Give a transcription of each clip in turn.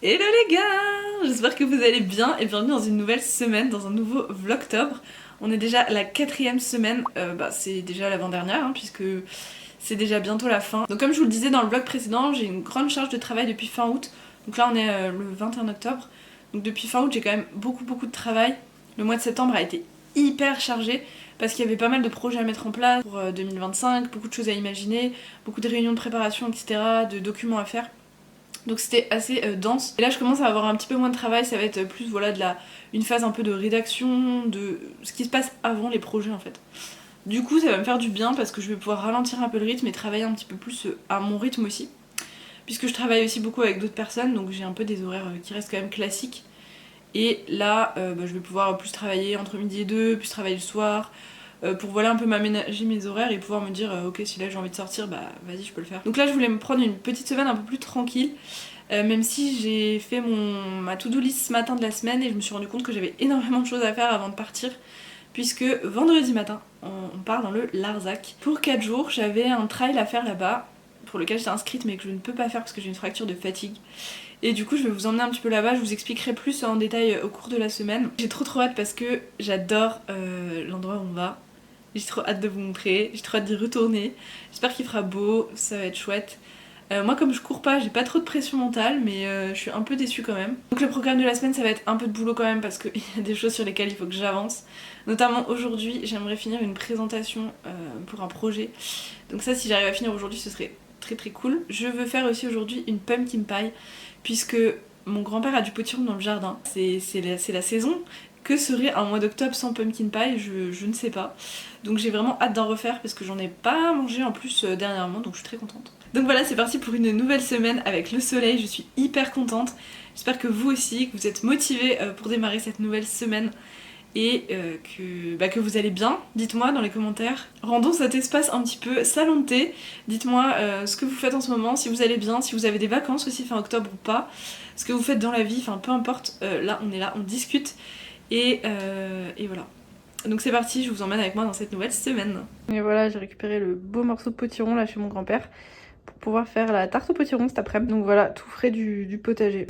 Hello les gars! J'espère que vous allez bien et bienvenue dans une nouvelle semaine, dans un nouveau Vlogtober. On est déjà à la 4e semaine, c'est déjà l'avant-dernière puisque c'est déjà bientôt la fin. Donc comme je vous le disais dans le vlog précédent, j'ai une grande charge de travail depuis fin août. Donc là on est le 21 octobre. Donc depuis fin août j'ai quand même beaucoup de travail. Le mois de septembre a été hyper chargé parce qu'il y avait pas mal de projets à mettre en place pour 2025, beaucoup de choses à imaginer, beaucoup de réunions de préparation, etc., de documents à faire. Donc c'était assez dense. Et là je commence à avoir un petit peu moins de travail, ça va être plus voilà une phase un peu de rédaction, de ce qui se passe avant les projets en fait. Du coup ça va me faire du bien parce que je vais pouvoir ralentir un peu le rythme et travailler un petit peu plus à mon rythme aussi. Puisque je travaille aussi beaucoup avec d'autres personnes, donc j'ai un peu des horaires qui restent quand même classiques. Et là je vais pouvoir plus travailler entre midi et 2, plus travailler le soir, pour voilà un peu m'aménager mes horaires et pouvoir me dire ok si là j'ai envie de sortir bah vas-y je peux le faire. Donc là je voulais me prendre une petite semaine un peu plus tranquille. Même si j'ai fait ma to-do list ce matin de la semaine et je me suis rendu compte que j'avais énormément de choses à faire avant de partir, puisque vendredi matin, on part dans le Larzac. Pour 4 jours, j'avais un trail à faire là-bas, pour lequel j'étais inscrite mais que je ne peux pas faire parce que j'ai une fracture de fatigue. Et du coup, je vais vous emmener un petit peu là-bas, je vous expliquerai plus en détail au cours de la semaine. J'ai trop hâte parce que j'adore l'endroit où on va. J'ai trop hâte de vous montrer, j'ai trop hâte d'y retourner. J'espère qu'il fera beau, ça va être chouette. Moi comme je cours pas, j'ai pas trop de pression mentale mais je suis un peu déçue quand même. Donc le programme de la semaine ça va être un peu de boulot quand même parce qu'il y a des choses sur lesquelles il faut que j'avance. Notamment aujourd'hui j'aimerais finir une présentation pour un projet. Donc ça si j'arrive à finir aujourd'hui ce serait très cool. Je veux faire aussi aujourd'hui une pumpkin pie puisque mon grand-père a du potiron dans le jardin. C'est la saison. Que serait un mois d'octobre sans pumpkin pie, je ne sais pas. Donc j'ai vraiment hâte d'en refaire parce que j'en ai pas mangé en plus dernièrement, donc je suis très contente. Donc voilà, c'est parti pour une nouvelle semaine avec le soleil, je suis hyper contente. J'espère que vous aussi, que vous êtes motivés pour démarrer cette nouvelle semaine et que vous allez bien. Dites-moi dans les commentaires. Rendons cet espace un petit peu salon de thé. Dites-moi ce que vous faites en ce moment, si vous allez bien, si vous avez des vacances aussi fin octobre ou pas, ce que vous faites dans la vie, enfin peu importe, là on est là, on discute et voilà. Donc c'est parti, je vous emmène avec moi dans cette nouvelle semaine. Et voilà, j'ai récupéré le beau morceau de potiron là chez mon grand-père pour pouvoir faire la tarte au potiron cet après-midi. Donc voilà, tout frais du potager.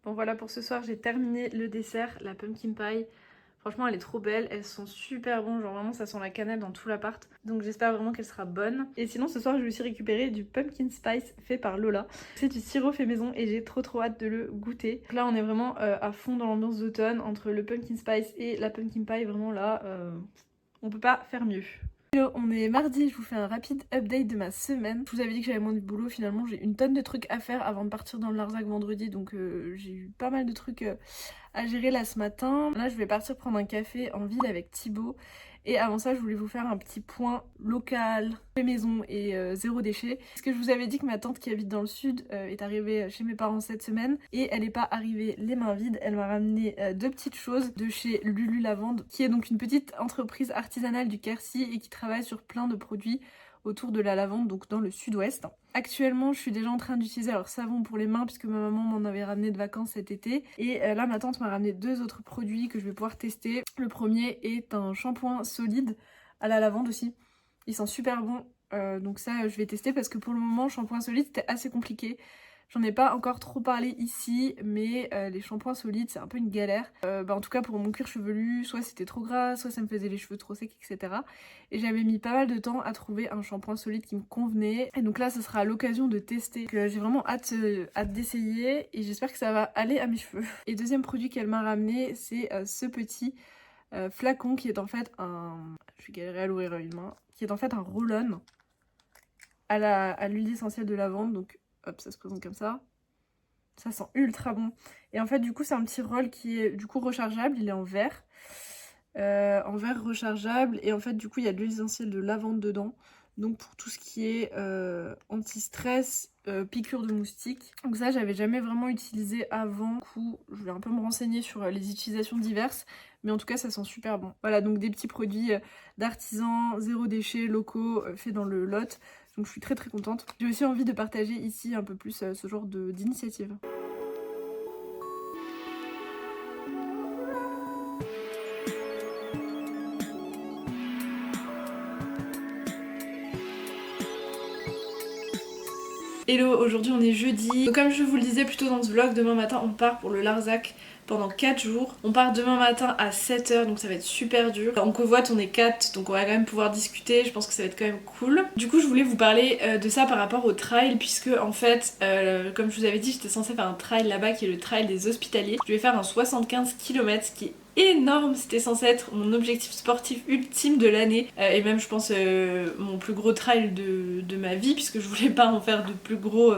Bon voilà pour ce soir, j'ai terminé le dessert, la pumpkin pie. Franchement elle est trop belle, elles sont super bonnes, genre vraiment ça sent la cannelle dans tout l'appart. Donc j'espère vraiment qu'elle sera bonne. Et sinon ce soir je vais aussi récupérer du pumpkin spice fait par Lola. C'est du sirop fait maison et j'ai trop hâte de le goûter. Donc là on est vraiment à fond dans l'ambiance d'automne entre le pumpkin spice et la pumpkin pie, vraiment là on peut pas faire mieux. Hello, on est mardi, je vous fais un rapide update de ma semaine. Je vous avais dit que j'avais moins de boulot, finalement j'ai une tonne de trucs à faire avant de partir dans le Larzac vendredi, donc j'ai eu pas mal de trucs à gérer là ce matin. Là je vais partir prendre un café en ville avec Thibaut. Et avant ça je voulais vous faire un petit point local, les maisons et zéro déchet. Parce que je vous avais dit que ma tante qui habite dans le sud est arrivée chez mes parents cette semaine. Et elle n'est pas arrivée les mains vides, elle m'a ramené deux petites choses de chez Lulu Lavande, qui est donc une petite entreprise artisanale du Quercy et qui travaille sur plein de produits autour de la lavande, donc dans le sud-ouest. Actuellement, je suis déjà en train d'utiliser leur savon pour les mains puisque ma maman m'en avait ramené de vacances cet été. Et là, ma tante m'a ramené deux autres produits que je vais pouvoir tester. Le premier est un shampoing solide à la lavande aussi. Il sent super bon, donc ça, je vais tester parce que pour le moment, shampoing solide, c'était assez compliqué. J'en ai pas encore trop parlé ici, mais les shampoings solides c'est un peu une galère. En tout cas pour mon cuir chevelu, soit c'était trop gras, soit ça me faisait les cheveux trop secs, etc. Et j'avais mis pas mal de temps à trouver un shampoing solide qui me convenait. Et donc là ça sera l'occasion de tester. Donc j'ai vraiment hâte d'essayer et j'espère que ça va aller à mes cheveux. Et deuxième produit qu'elle m'a ramené, c'est ce petit flacon qui est en fait un... Je vais galérer à l'ouvrir à une main. Qui est en fait un roll-on à l'huile essentielle de lavande. Donc hop, ça se présente comme ça. Ça sent ultra bon. Et en fait, du coup, c'est un petit roll qui est du coup rechargeable. Il est en verre. En verre rechargeable. Et en fait, du coup, il y a de l'huile essentielle de lavande dedans. Donc pour tout ce qui est anti-stress, piqûre de moustiques. Donc ça, j'avais jamais vraiment utilisé avant. Du coup, je vais un peu me renseigner sur les utilisations diverses. Mais en tout cas, ça sent super bon. Voilà, donc des petits produits d'artisans, zéro déchet, locaux, faits dans le Lot. Donc je suis très contente. J'ai aussi envie de partager ici un peu plus ce genre d'initiative. Hello, aujourd'hui on est jeudi. Donc, comme je vous le disais plus tôt dans ce vlog, demain matin on part pour le Larzac pendant 4 jours. On part demain matin à 7 h, donc ça va être super dur. En covoite on est 4, donc on va quand même pouvoir discuter, je pense que ça va être quand même cool. Du coup je voulais vous parler de ça par rapport au trail, puisque en fait, comme je vous avais dit, j'étais censée faire un trail là-bas qui est le trail des Hospitaliers. Je vais faire un 75 km, ce qui est énorme, c'était censé être mon objectif sportif ultime de l'année et même je pense mon plus gros trail de ma vie, puisque je voulais pas en faire de plus gros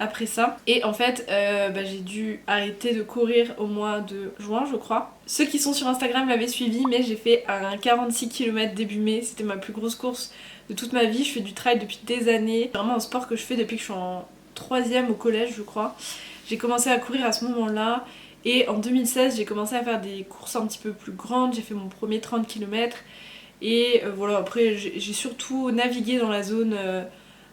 après ça. Et en fait j'ai dû arrêter de courir au mois de juin je crois. Ceux qui sont sur Instagram l'avaient suivi, mais j'ai fait un 46 km début mai, c'était ma plus grosse course de toute ma vie. Je fais du trail depuis des années, vraiment un sport que je fais depuis que je suis en 3e au collège je crois. J'ai commencé à courir à ce moment-là. Et en 2016, j'ai commencé à faire des courses un petit peu plus grandes, j'ai fait mon premier 30 km. Et voilà, après j'ai surtout navigué dans la zone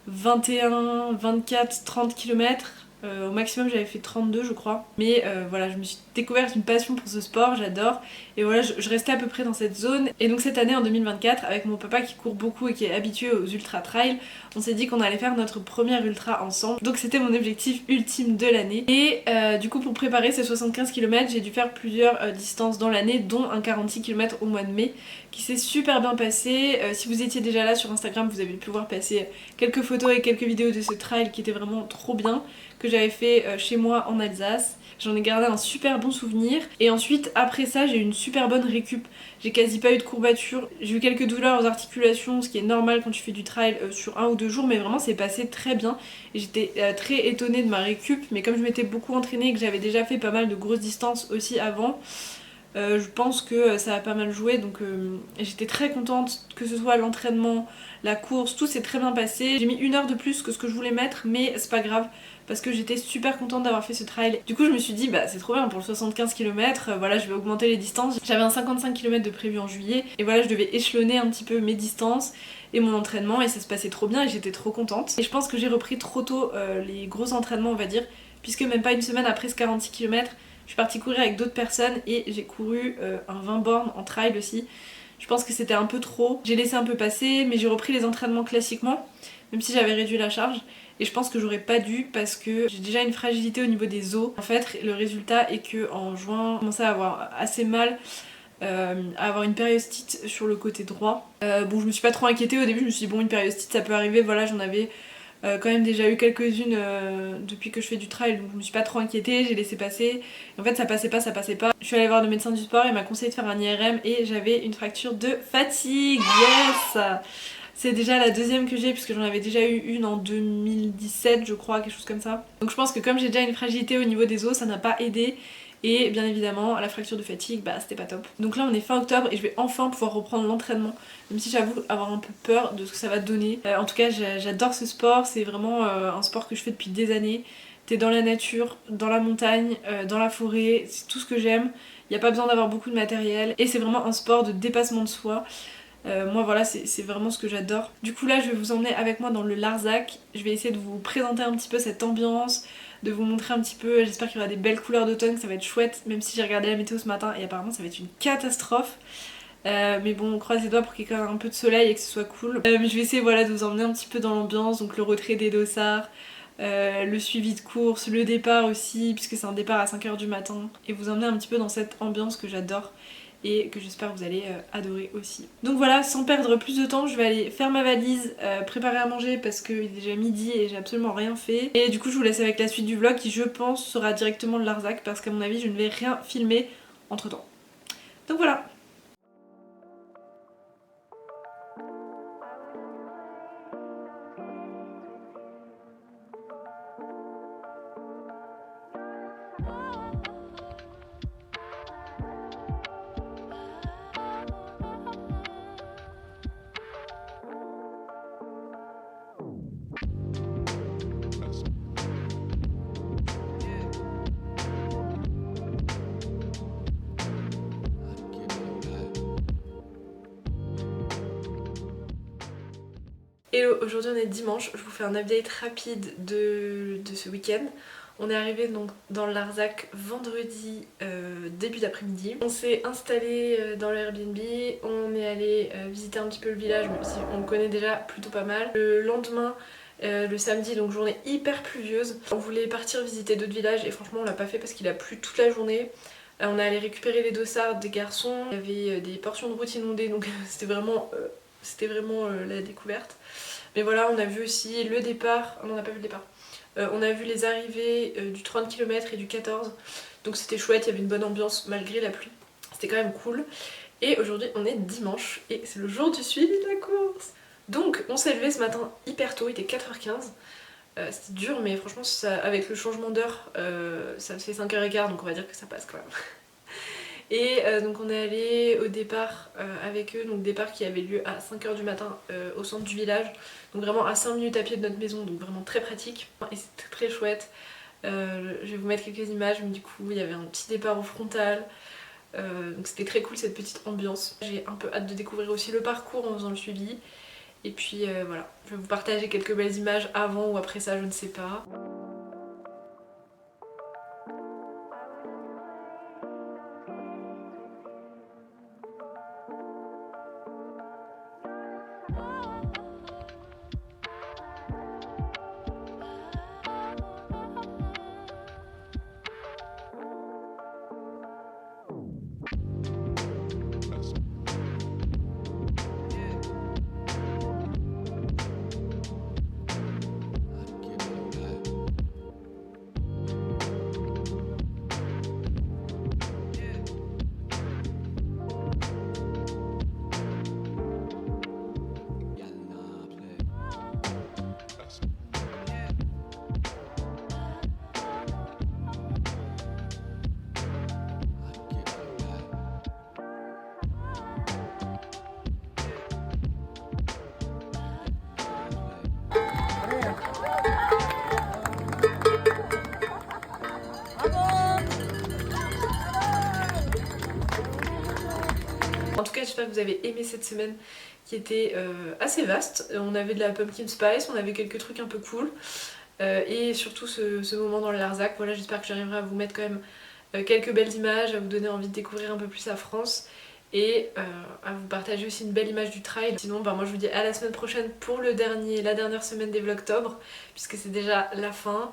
21, 24, 30 km. Au maximum j'avais fait 32 je crois. Mais voilà, je me suis découverte une passion pour ce sport, j'adore. Et voilà, je restais à peu près dans cette zone. Et donc cette année en 2024, avec mon papa qui court beaucoup et qui est habitué aux ultra trails, on s'est dit qu'on allait faire notre première ultra ensemble. Donc c'était mon objectif ultime de l'année. Et du coup pour préparer ces 75 km, j'ai dû faire plusieurs distances dans l'année, dont un 46 km au mois de mai, qui s'est super bien passé. Si vous étiez déjà là sur Instagram, vous avez pu voir passer quelques photos et quelques vidéos de ce trail qui était vraiment trop bien, que j'avais fait chez moi en Alsace. J'en ai gardé un super bon souvenir. Et ensuite, après ça, j'ai eu une super bonne récup. J'ai quasi pas eu de courbatures. J'ai eu quelques douleurs aux articulations, ce qui est normal quand tu fais du trail sur 1 ou 2 jours. Mais vraiment, c'est passé très bien. Et j'étais très étonnée de ma récup. Mais comme je m'étais beaucoup entraînée et que j'avais déjà fait pas mal de grosses distances aussi avant, je pense que ça a pas mal joué, donc j'étais très contente, que ce soit l'entraînement, la course, tout s'est très bien passé. J'ai mis 1 heure de plus que ce que je voulais mettre, mais c'est pas grave, parce que j'étais super contente d'avoir fait ce trail. Du coup je me suis dit bah c'est trop bien pour le 75 km, voilà je vais augmenter les distances. J'avais un 55 km de prévu en juillet, et voilà je devais échelonner un petit peu mes distances et mon entraînement, et ça se passait trop bien et j'étais trop contente. Et je pense que j'ai repris trop tôt les gros entraînements on va dire, puisque même pas une semaine après ce 46 km, je suis partie courir avec d'autres personnes et j'ai couru un 20 bornes en trail aussi. Je pense que c'était un peu trop. J'ai laissé un peu passer, mais j'ai repris les entraînements classiquement, même si j'avais réduit la charge. Et je pense que j'aurais pas dû, parce que j'ai déjà une fragilité au niveau des os. En fait, le résultat est que en juin, j'ai commencé à avoir assez mal, à avoir une périostite sur le côté droit. Bon, je me suis pas trop inquiétée au début, je me suis dit bon, une périostite ça peut arriver, voilà, j'en avais quand même déjà eu quelques-unes depuis que je fais du trail, donc je me suis pas trop inquiétée, j'ai laissé passer. En fait ça passait pas, ça passait pas. Je suis allée voir le médecin du sport, il m'a conseillé de faire un IRM et j'avais une fracture de fatigue. Yes! C'est déjà la deuxième que j'ai, puisque j'en avais déjà eu une en 2017 je crois, quelque chose comme ça. Donc je pense que comme j'ai déjà une fragilité au niveau des os, ça n'a pas aidé. Et bien évidemment, la fracture de fatigue, bah c'était pas top. Donc là on est fin octobre et je vais enfin pouvoir reprendre l'entraînement, même si j'avoue avoir un peu peur de ce que ça va donner. En tout cas j'adore ce sport, c'est vraiment un sport que je fais depuis des années. T'es dans la nature, dans la montagne, dans la forêt, c'est tout ce que j'aime. Il n'y a pas besoin d'avoir beaucoup de matériel et c'est vraiment un sport de dépassement de soi. Moi voilà, c'est vraiment ce que j'adore. Du coup là je vais vous emmener avec moi dans le Larzac. Je vais essayer de vous présenter un petit peu cette ambiance, de vous montrer un petit peu, j'espère qu'il y aura des belles couleurs d'automne, ça va être chouette, même si j'ai regardé la météo ce matin et apparemment ça va être une catastrophe. Mais bon, on croise les doigts pour qu'il y ait quand même un peu de soleil et que ce soit cool. Je vais essayer voilà, de vous emmener un petit peu dans l'ambiance, donc le retrait des dossards, le suivi de course, le départ aussi, puisque c'est un départ à 5h du matin, et vous emmener un petit peu dans cette ambiance que j'adore et que j'espère que vous allez adorer aussi. Donc voilà, sans perdre plus de temps, je vais aller faire ma valise, préparer à manger parce qu'il est déjà midi et j'ai absolument rien fait. Et du coup je vous laisse avec la suite du vlog qui je pense sera directement de Larzac parce qu'à mon avis je ne vais rien filmer entre temps. Donc voilà. Hello, aujourd'hui on est dimanche, je vous fais un update rapide de ce week-end. On est arrivé donc dans le Larzac vendredi début d'après-midi. On s'est installé dans l'Airbnb, on est allé visiter un petit peu le village, même si on le connaît déjà plutôt pas mal. Le lendemain, le samedi, donc journée hyper pluvieuse, on voulait partir visiter d'autres villages et franchement on l'a pas fait parce qu'il a plu toute la journée. On est allé récupérer les dossards des garçons, il y avait des portions de route inondées donc c'était vraiment la découverte. Mais voilà, on a vu aussi le départ, non on n'a pas vu le départ, on a vu les arrivées du 30 km et du 14, donc c'était chouette, il y avait une bonne ambiance malgré la pluie, c'était quand même cool. Et aujourd'hui on est dimanche et c'est le jour du suivi de la course. Donc on s'est levé ce matin hyper tôt, il était 4h15, c'était dur mais franchement ça, avec le changement d'heure ça me fait 5h15 donc on va dire que ça passe quand même. Et donc on est allé au départ avec eux, donc départ qui avait lieu à 5h du matin au centre du village, donc vraiment à 5 minutes à pied de notre maison, donc vraiment très pratique et c'était très chouette. Je vais vous mettre quelques images, mais du coup il y avait un petit départ au frontal, donc c'était très cool cette petite ambiance. J'ai un peu hâte de découvrir aussi le parcours en faisant le suivi, et puis voilà, je vais vous partager quelques belles images avant ou après ça, je ne sais pas. En tout cas j'espère que vous avez aimé cette semaine qui était assez vaste. On avait de la pumpkin spice, on avait quelques trucs un peu cool et surtout ce moment dans le Larzac. Voilà, j'espère que j'arriverai à vous mettre quand même quelques belles images, à vous donner envie de découvrir un peu plus la France et à vous partager aussi une belle image du trail. Sinon moi je vous dis à la semaine prochaine pour la dernière semaine des Vlogtober puisque c'est déjà la fin.